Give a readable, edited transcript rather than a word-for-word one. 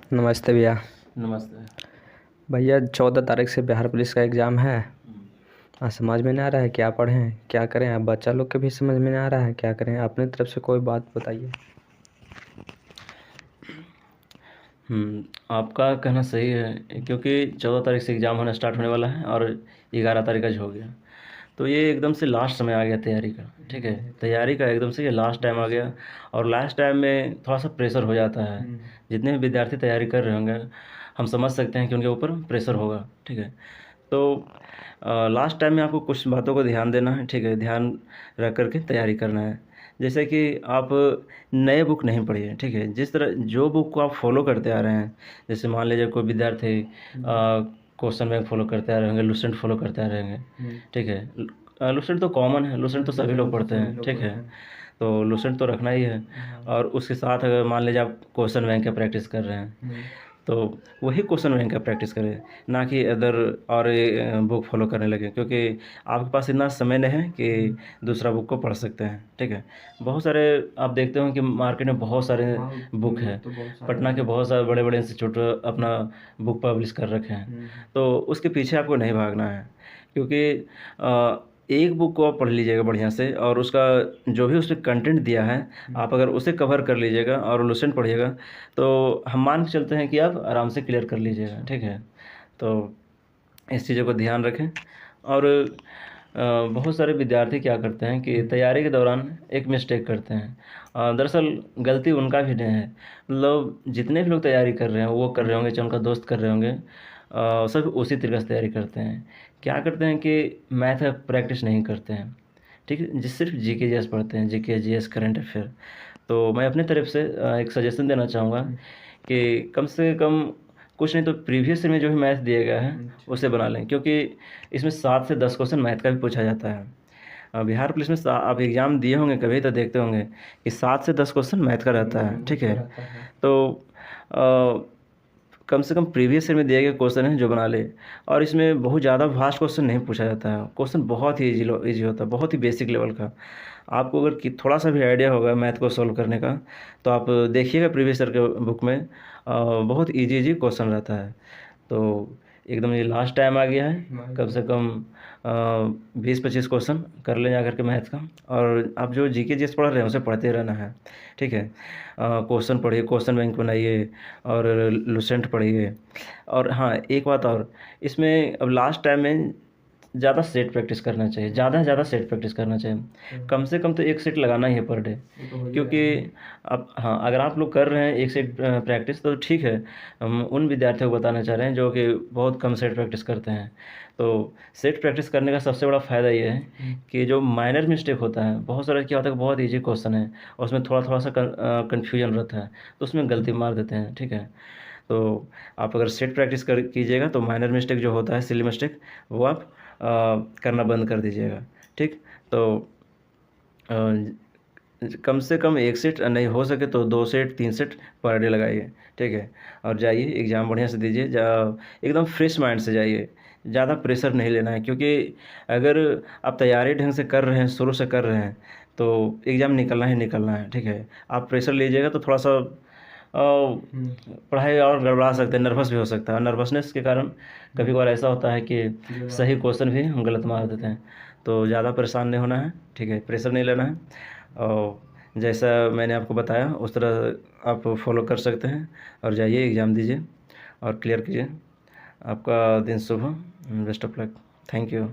नमस्ते भैया। नमस्ते। भैया 14 तारीख से बिहार पुलिस का एग्ज़ाम है। समझ में नहीं आ रहा है क्या पढ़ें क्या करें। अब बच्चा लोग के भी समझ में नहीं आ रहा है क्या करें। अपनी तरफ से कोई बात बताइए। आपका कहना सही है क्योंकि 14 तारीख से एग्ज़ाम होना स्टार्ट होने वाला है और 11 तारीख आज हो गया। तो ये एकदम से लास्ट समय आ गया तैयारी का। ठीक है, तैयारी का एकदम से ये लास्ट टाइम आ गया और लास्ट टाइम में थोड़ा सा प्रेशर हो जाता है। जितने भी विद्यार्थी तैयारी कर रहे होंगे हम समझ सकते हैं कि उनके ऊपर प्रेशर होगा। ठीक है, तो लास्ट टाइम में आपको कुछ बातों को ध्यान देना है। ठीक है, ध्यान रख कर के तैयारी करना है। जैसे कि आप नए बुक नहीं पढ़िए। ठीक है, जिस तरह जो बुक को आप फॉलो करते आ रहे हैं, जैसे मान लीजिए कोई विद्यार्थी क्वेश्चन बैंक फॉलो करते आ रहे होंगे, लुसेंट फॉलो करते आ रहे होंगे। ठीक है, लुसेंट तो कॉमन है, लुसेंट तो सभी लोग पढ़ते हैं। ठीक है, तो लुसेंट तो रखना ही है। और उसके साथ अगर मान लीजिए आप क्वेश्चन बैंक का प्रैक्टिस कर रहे हैं तो वही क्वेश्चन बैंक का प्रैक्टिस करें, ना कि अदर और बुक फॉलो करने लगे, क्योंकि आपके पास इतना समय नहीं है कि दूसरा बुक को पढ़ सकते हैं। ठीक है, बहुत सारे आप देखते हो कि मार्केट में बहुत सारे बुक हैं। पटना के बहुत सारे बड़े बड़े इंस्टीट्यूट अपना बुक पब्लिश कर रखे हैं, तो उसके पीछे आपको नहीं भागना है। क्योंकि एक बुक को आप पढ़ लीजिएगा बढ़िया से और उसका जो भी उसमें कंटेंट दिया है आप अगर उसे कवर कर लीजिएगा और लुसेंट पढ़िएगा तो हम मान के चलते हैं कि आप आराम से क्लियर कर लीजिएगा। ठीक है, तो इस चीज़ों को ध्यान रखें। और बहुत सारे विद्यार्थी क्या करते हैं कि तैयारी के दौरान एक मिस्टेक करते हैं। दरअसल गलती उनका भी नहीं है। मतलब जितने भी लोग तैयारी कर रहे हैं वो कर रहे होंगे, चाहे उनका दोस्त कर रहे होंगे, सब उसी तरीके से तैयारी करते हैं। क्या करते हैं कि मैथ का प्रैक्टिस नहीं करते हैं। ठीक है, जिस सिर्फ जीके जीएस पढ़ते हैं, जीके जीएस करंट अफेयर। तो मैं अपनी तरफ से एक सजेशन देना चाहूँगा कि कम से कम कुछ नहीं तो प्रीवियस ईयर में जो भी मैथ दिया गया है उसे बना लें, क्योंकि इसमें 7 से 10 क्वेश्चन मैथ का भी पूछा जाता है। बिहार पुलिस में आप एग्ज़ाम दिए होंगे कभी तो देखते होंगे कि 7 से 10 क्वेश्चन मैथ का रहता है। ठीक है, तो कम से कम प्रीवियस ईयर में दिए गए क्वेश्चन हैं जो बना ले। और इसमें बहुत ज़्यादा वास्ट क्वेश्चन नहीं पूछा जाता है। क्वेश्चन बहुत ही ईजी होता है, बहुत ही बेसिक लेवल का। आपको अगर कि थोड़ा सा भी आइडिया होगा मैथ को सॉल्व करने का तो आप देखिएगा प्रीवियस ईयर के बुक में बहुत इजी क्वेश्चन रहता है। तो एकदम ये लास्ट टाइम आ गया है, कम से कम 20-25 क्वेश्चन कर लें जा करके मैथ का। और आप जो जीके जीएस पढ़ रहे हैं उसे पढ़ते रहना है। ठीक है, क्वेश्चन पढ़िए, क्वेश्चन बैंक बनाइए और लुसेंट पढ़िए। और हाँ, एक बात और, इसमें अब लास्ट टाइम में ज़्यादा सेट प्रैक्टिस करना चाहिए, ज़्यादा से ज़्यादा सेट प्रैक्टिस करना चाहिए। कम से कम तो एक सेट लगाना ही है पर डे। क्योंकि अब हाँ, अगर आप लोग कर रहे हैं एक सेट प्रैक्टिस तो ठीक है। हम उन विद्यार्थियों को बताना चाह रहे हैं जो कि बहुत कम सेट प्रैक्टिस करते हैं। तो सेट प्रैक्टिस करने का सबसे बड़ा फ़ायदा ये है कि जो माइनर मिस्टेक होता है, बहुत सारा क्या होता है, बहुत ईजी क्वेश्चन है और उसमें थोड़ा थोड़ा सा कन्फ्यूजन रहता है तो उसमें गलती मार देते हैं। ठीक है, तो आप अगर सेट प्रैक्टिस कर कीजिएगा तो माइनर मिस्टेक जो होता है, सिली मिस्टेक, वो आप करना बंद कर दीजिएगा। ठीक, तो कम से कम एक सेट, नहीं हो सके तो 2 सेट 3 सेट पर डे लगाइए। ठीक है, और जाइए एग्ज़ाम बढ़िया से दीजिए। एकदम फ्रेश माइंड से जाइए, ज़्यादा प्रेशर नहीं लेना है। क्योंकि अगर आप तैयारी ढंग से कर रहे हैं, शुरू से कर रहे हैं, तो एग्ज़ाम निकलना ही निकलना है। ठीक है, आप प्रेशर लीजिएगा तो थोड़ा सा पढ़ाई और गड़बड़ा सकते हैं, नर्वस भी हो सकता है। नर्वसनेस के कारण कभी कभार ऐसा होता है कि सही क्वेश्चन भी हम गलत मार देते हैं। तो ज़्यादा परेशान नहीं होना है। ठीक है, प्रेशर नहीं लेना है और जैसा मैंने आपको बताया उस तरह आप फॉलो कर सकते हैं और जाइए एग्ज़ाम दीजिए और क्लियर कीजिए। आपका दिन शुभ हो। Best of luck. Thank you.